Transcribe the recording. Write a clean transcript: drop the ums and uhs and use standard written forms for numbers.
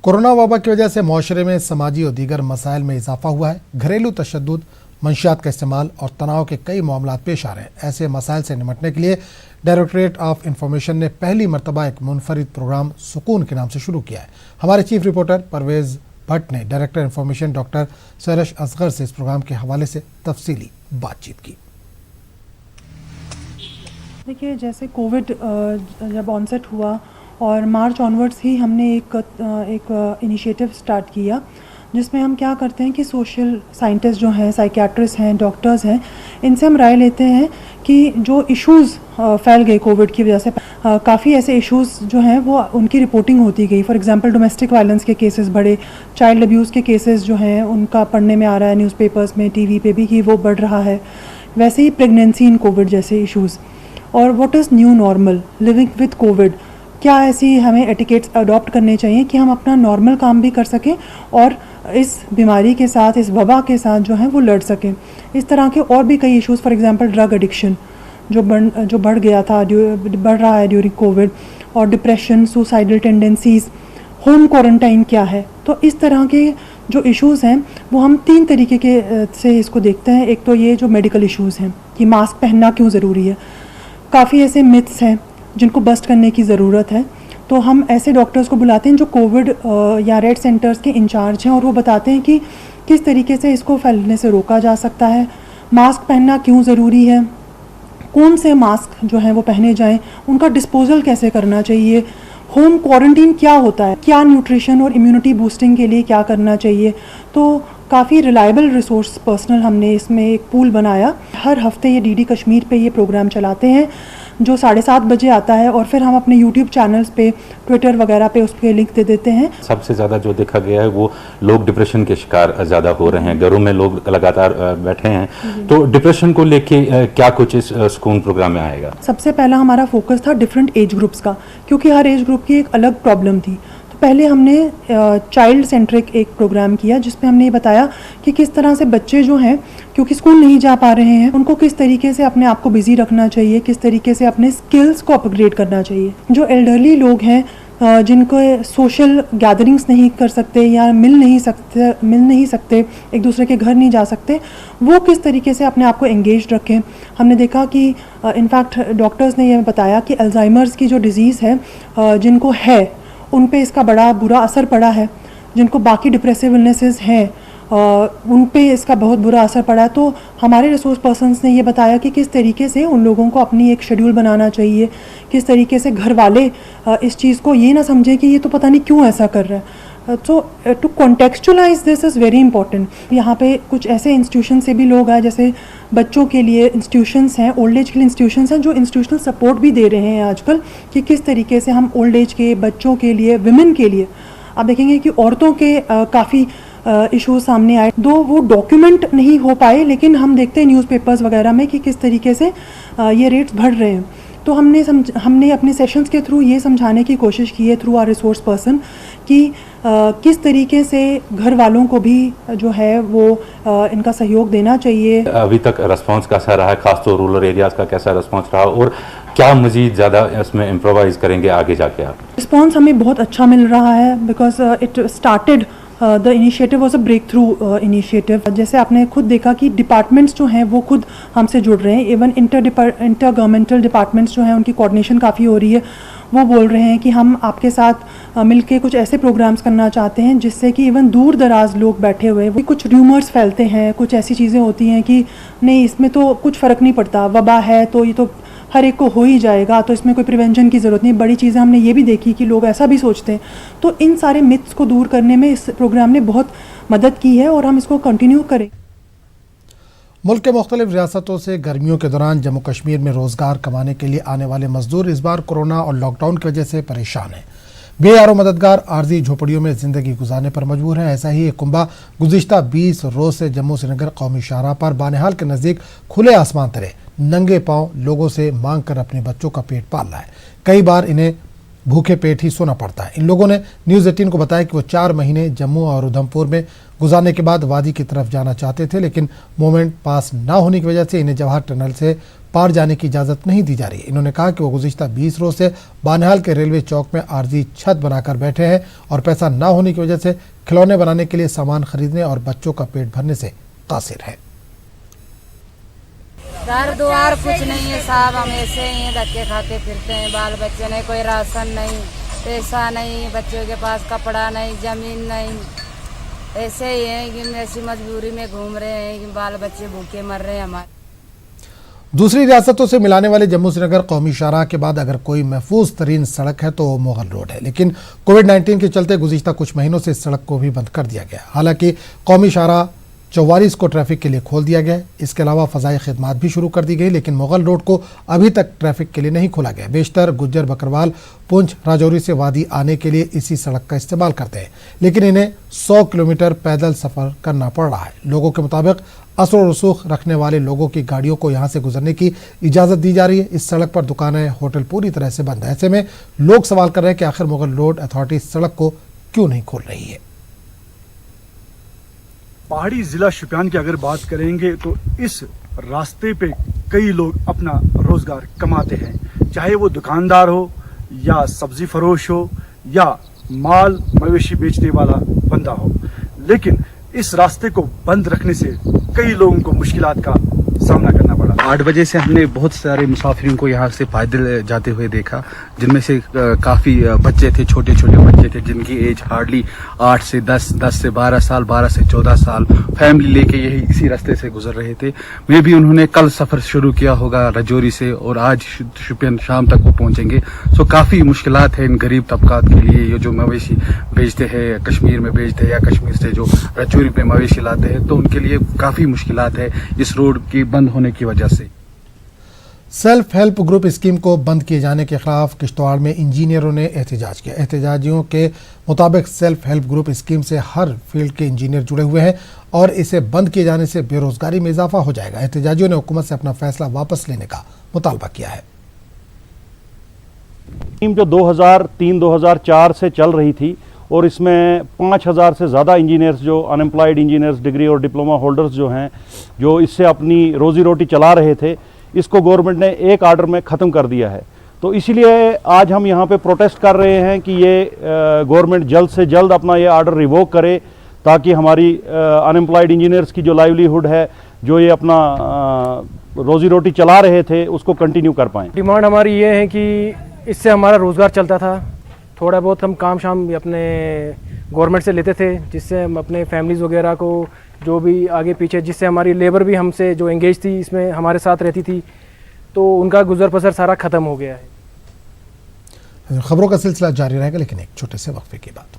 Corona वबा की वजह से माशरे में समाजी और दीगर मसाइल में इजाफा हुआ है। घरेलू तशद्दुद, मंशियात का इस्तेमाल और तनाव के कई मामला पेश आ रहे हैं। ऐसे मसाइल से निपटने के लिए डायरेक्टरेट ऑफ इंफॉर्मेशन ने पहली मरतबा एक मुनफरिद प्रोग्राम सुकून के नाम से शुरू किया है। हमारे चीफ रिपोर्टर परवेज भट्ट ने डायरेक्टर इंफॉर्मेशन डॉक्टर सरश असगर से इस प्रोग्राम के हवाले से तफसीली बातचीत की। देखिए, जैसे कोविड जब ऑनसेट हुआ और मार्च ऑनवर्ड्स ही हमने एक इनिशिएटिव स्टार्ट किया, जिसमें हम क्या करते हैं कि सोशल साइंटिस्ट जो हैं, साइकियाट्रिस्ट हैं, डॉक्टर्स हैं, इनसे हम राय लेते हैं कि जो इश्यूज़ फैल गए कोविड की वजह से, काफ़ी ऐसे इश्यूज़ जो हैं वो उनकी रिपोर्टिंग होती गई। फॉर एग्जांपल डोमेस्टिक वायलेंस के केसेस बढ़े, चाइल्ड अब्यूज़ के केसेस जो हैं उनका पढ़ने में आ रहा है न्यूज़पेपर्स में, टीवी पे भी कि वो बढ़ रहा है। वैसे ही प्रेगनेंसी इन कोविड जैसे इश्यूज़, और what is new normal living with Covid, क्या ऐसी हमें एटिकेट्स अडॉप्ट करने चाहिए कि हम अपना नॉर्मल काम भी कर सकें और इस बीमारी के साथ, इस वबा के साथ जो है वो लड़ सकें। इस तरह के और भी कई issues, for example drug addiction जो बढ़ गया था, बढ़ रहा है ड्यूरिंग कोविड, और depression, suicidal tendencies, home quarantine क्या है। तो इस तरह के जो इश्यूज़ हैं वो हम 3 तरीके के से इसको देखते हैं। एक तो ये जो मेडिकल इश्यूज़ हैं कि मास्क पहनना क्यों ज़रूरी है, काफ़ी ऐसे मिथ्स हैं जिनको बस्ट करने की ज़रूरत है। तो हम ऐसे डॉक्टर्स को बुलाते हैं जो कोविड या रेड सेंटर्स के इंचार्ज हैं, और वो बताते हैं कि किस तरीके से इसको फैलने से रोका जा सकता है, मास्क पहनना क्यों ज़रूरी है, कौन से मास्क जो हैं वो पहने जाएं, उनका डिस्पोजल कैसे करना चाहिए, होम क्वारंटीन क्या होता है, क्या न्यूट्रिशन और इम्यूनिटी बूस्टिंग के लिए क्या करना चाहिए। तो काफ़ी रिलायबल रिसोर्स पर्सनल हमने इसमें एक पूल बनाया। हर हफ्ते ये डीडी कश्मीर पे ये प्रोग्राम चलाते हैं जो 7:30 बजे आता है, और फिर हम अपने यूट्यूब चैनल्स पे, ट्विटर वगैरह पे उस पर लिंक दे देते हैं। सबसे ज़्यादा जो देखा गया है वो लोग डिप्रेशन के शिकार ज़्यादा हो रहे हैं, घरों में लोग लगातार बैठे हैं। तो डिप्रेशन को लेके क्या कुछ इस सुकून प्रोग्राम में आएगा? सबसे पहला हमारा फोकस था डिफरेंट एज ग्रुप्स का, क्योंकि हर एज ग्रुप की एक अलग प्रॉब्लम थी। पहले हमने चाइल्ड सेंट्रिक एक प्रोग्राम किया जिसमें हमने ये बताया कि किस तरह से बच्चे जो हैं, क्योंकि स्कूल नहीं जा पा रहे हैं, उनको किस तरीके से अपने आप को बिजी रखना चाहिए, किस तरीके से अपने स्किल्स को अपग्रेड करना चाहिए। जो एल्डरली लोग हैं, जिनको सोशल गैदरिंग्स नहीं कर सकते या मिल नहीं सकते, एक दूसरे के घर नहीं जा सकते, वो किस तरीके से अपने आप को एंगेज रखें। हमने देखा कि इनफैक्ट डॉक्टर्स ने यह बताया कि अल्जाइमर्स की जो डिज़ीज़ है, जिनको है उन पे इसका बड़ा बुरा असर पड़ा है, जिनको बाकी डिप्रेसिव इलनेसेस हैं उन पे इसका बहुत बुरा असर पड़ा है। तो हमारे रिसोर्स पर्सन्स ने ये बताया कि किस तरीके से उन लोगों को अपनी एक शेड्यूल बनाना चाहिए, किस तरीके से घर वाले इस चीज़ को ये ना समझें कि ये तो पता नहीं क्यों ऐसा कर रहा है। So to contextualize this is very important. यहाँ पे कुछ ऐसे इंस्टीट्यूशन से भी लोग आए, जैसे बच्चों के लिए इंस्टीट्यूशंस हैं, ओल्ड एज के लिए इंस्टीट्यूशंस हैं जो इंस्टीट्यूशनल सपोर्ट भी दे रहे हैं आजकल, कि किस तरीके से हम ओल्ड एज के बच्चों के लिए, विमेन के लिए, आप देखेंगे कि औरतों के काफ़ी इश्यूज सामने आए। दो वो डॉक्यूमेंट नहीं हो पाए, लेकिन हम देखते हैं न्यूज़पेपर्स वगैरह में कि किस तरीके से ये रेट्स बढ़ रहे हैं। तो हमने अपने सेशंस के थ्रू ये समझाने की कोशिश की है थ्रू आवर रिसोर्स पर्सन कि किस तरीके से घर वालों को भी जो है वो इनका सहयोग देना चाहिए। अभी तक रिस्पांस कैसा रहा है, खासतौर रूरल एरियाज़ का कैसा रिस्पांस रहा, और क्या मज़ीद ज़्यादा इसमें इम्प्रोवाइज करेंगे आगे जाके आप? रिस्पांस हमें बहुत अच्छा मिल रहा है, because it started the initiative was a breakthrough initiative. जैसे आपने खुद देखा कि डिपार्टमेंट्स जो हैं वो खुद हमसे जुड़ रहे हैं, इवन इंटर गवर्नमेंटल डिपार्टमेंट्स जो हैं उनकी कोऑर्डिनेशन काफ़ी हो रही है। वो बोल रहे हैं कि हम आपके साथ मिलके कुछ ऐसे प्रोग्राम्स करना चाहते हैं जिससे कि इवन दूर दराज लोग बैठे हुए, वो कुछ र्यूमर्स फैलते हैं, कुछ ऐसी चीज़ें होती हैं कि नहीं इसमें तो कुछ फ़र्क नहीं पड़ता, वबा है तो ये तो हर एक को हो ही जाएगा, तो इसमें कोई प्रिवेंशन की ज़रूरत नहीं। बड़ी चीज़ें हमने ये भी देखी कि लोग ऐसा भी सोचते हैं। तो इन सारे मिथ्स को दूर करने में इस प्रोग्राम ने बहुत मदद की है और हम इसको कंटिन्यू करें। मुल्क के मुख्तलिफ रियासतों से गर्मियों के दौरान जम्मू कश्मीर में रोज़गार कमाने के लिए आने वाले मजदूर इस बार कोरोना और लॉकडाउन की वजह से परेशान हैं। बेयारो मददगार आर्जी झोपड़ियों में ज़िंदगी गुजारने पर मजबूर है। ऐसा ही एक कुंबा गुज़िश्ता 20 रोज़ से जम्मू श्रीनगर कौमी शाहराह पर बानिहाल के नज़दीक खुले आसमान तले नंगे पांव लोगों से मांग कर अपने बच्चों का पेट पाल रहा है। कई बार इन्हें भूखे पेट ही सोना पड़ता है। इन लोगों ने न्यूज़ 18 को बताया कि वो 4 महीने जम्मू और उधमपुर में गुजारने के बाद वादी की तरफ जाना चाहते थे, लेकिन मूवमेंट पास ना होने की वजह से इन्हें जवाहर टनल से पार जाने की इजाज़त नहीं दी जा रही है। इन्होंने कहा कि वो गुज़िश्ता 20 रोज से बानिहाल के रेलवे चौक में आर्जी छत बनाकर बैठे हैं और पैसा न होने की वजह से खिलौने बनाने के लिए सामान खरीदने और बच्चों का पेट भरने से कासिर है। घर द्वार कुछ नहीं है साहब, हम ऐसे ही धक्के खाते फिरते हैं। बाल बच्चे नहीं, कोई राशन नहीं, पैसा नहीं, बच्चों के पास कपड़ा नहीं, जमीन नहीं, ऐसे ही है कि ऐसी मजबूरी में घूम रहे हैं कि बाल बच्चे भूखे मर रहे हैं हमारे। दूसरी रियासतों से मिलाने वाले जम्मू श्रीनगर कौमी शाहराह के बाद अगर कोई महफूज तरीन सड़क है तो वो मुगल रोड है, लेकिन कोविड-19 के चलते गुज़िश्ता कुछ महीनों से इस सड़क को भी बंद कर दिया गया। हालांकि कौमी शाहराह 44 को ट्रैफिक के लिए खोल दिया गया। इसके अलावा फ़ज़ाई खिदमात भी शुरू कर दी गई, लेकिन मुगल रोड को अभी तक ट्रैफिक के लिए नहीं खोला गया। बेशतर गुज्जर बकरवाल पुंछ राजौरी से वादी आने के लिए इसी सड़क का इस्तेमाल करते हैं, लेकिन इन्हें 100 किलोमीटर पैदल सफ़र करना पड़ रहा है। लोगों के मुताबिक असर और रसूख रखने वाले लोगों की गाड़ियों को यहाँ से गुजरने की इजाज़त दी जा रही है। इस सड़क पर दुकानें, होटल पूरी तरह से बंद है। ऐसे में लोग सवाल कर रहे हैं कि आखिर मुगल रोड अथॉरिटी इस सड़क को क्यों नहीं खोल रही है। पहाड़ी जिला शुपियान की अगर बात करेंगे तो इस रास्ते पे कई लोग अपना रोजगार कमाते हैं, चाहे वो दुकानदार हो या सब्जी फरोश हो या माल मवेशी बेचने वाला बंदा हो, लेकिन इस रास्ते को बंद रखने से कई लोगों को मुश्किलात का सामना करना पड़ा। 8 बजे से हमने बहुत सारे मुसाफिरों को यहाँ से पैदल जाते हुए देखा, जिनमें से काफ़ी बच्चे थे, छोटे छोटे बच्चे थे जिनकी एज हार्डली 8 से 10, 10 से 12 साल, 12 से 14 साल, फैमिली लेके यही इसी रास्ते से गुजर रहे थे। मे भी उन्होंने कल सफ़र शुरू किया होगा रजौरी से और आज शुपियन शाम तक वो पहुँचेंगे। सो काफ़ी मुश्किलात है इन गरीब तबकात के लिए। ये जो मवेशी बेचते हैं कश्मीर में बेचते हैं या कश्मीर से जो रजौरी में मवेशी लाते हैं, तो उनके लिए काफ़ी मुश्किलात है इस रोड की बंद होने की वजह से। सेल्फ हेल्प ग्रुप स्कीम को बंद किए जाने के खिलाफ किश्तवाड़ में इंजीनियरों ने एहतजाज किया। एहतजाजियों के मुताबिक सेल्फ हेल्प ग्रुप स्कीम से हर फील्ड के इंजीनियर जुड़े हुए हैं और इसे बंद किए जाने से बेरोजगारी में इजाफा हो जाएगा। एहतजाजियों ने हुकूमत से अपना फैसला वापस लेने का मुतालबा किया है। स्कीम जो 2003-2004 से चल रही थी और इसमें 5000 से ज़्यादा इंजीनियर्स जो अनएम्प्लॉयड इंजीनियर्स, डिग्री और डिप्लोमा होल्डर्स जो हैं, जो इससे अपनी रोज़ी रोटी चला रहे थे, इसको गवर्नमेंट ने एक आर्डर में ख़त्म कर दिया है। तो इसीलिए आज हम यहाँ पे प्रोटेस्ट कर रहे हैं कि ये गवर्नमेंट जल्द से जल्द अपना ये आर्डर रिवोक करे, ताकि हमारी अनएम्प्लॉयड इंजीनियर्स की जो लाइवलीहुड है, जो ये अपना रोज़ी रोटी चला रहे थे, उसको कंटिन्यू कर पाएँ। डिमांड हमारी ये है कि इससे हमारा रोज़गार चलता था, थोड़ा बहुत हम काम शाम अपने गवर्नमेंट से लेते थे, जिससे हम अपने फैमिलीज़ वगैरह को जो भी आगे पीछे, जिससे हमारी लेबर भी हमसे जो एंगेज थी इसमें हमारे साथ रहती थी, तो उनका गुजर बसर सारा ख़त्म हो गया है। खबरों का सिलसिला जारी रहेगा, लेकिन एक छोटे से वक्फे के बाद।